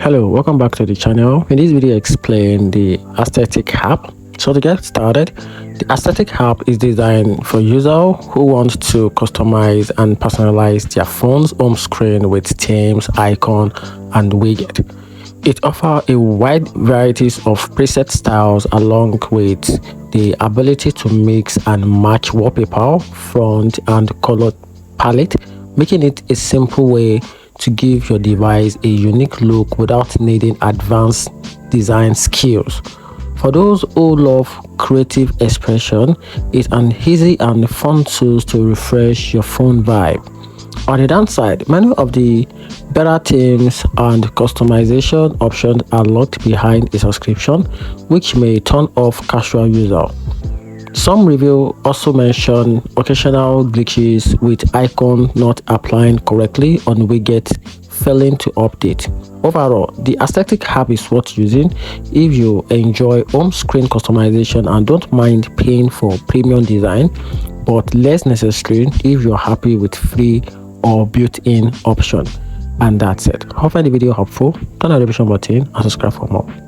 Hello, welcome back to the channel. In this video, I explain the aesthetic app. So to get started, the aesthetic app is designed for users who want to customize and personalize their phone's home screen with themes, icon, and widget. It offers a wide variety of preset styles along with the ability to mix and match wallpaper, font, and color palette, making it a simple way to give your device a unique look without needing advanced design skills. For those who love creative expression, it's an easy and fun tool to refresh your phone vibe. On the downside, many of the better themes and customization options are locked behind a subscription, which may turn off casual users. Some reviews also mention occasional glitches with icon not applying correctly on widget failing to update. Overall, the aesthetic app is worth using if you enjoy home screen customization and don't mind paying for premium design, but less necessary if you're happy with free or built-in option. And that's it. Hope you find the video helpful. Turn on the notification button and subscribe for more.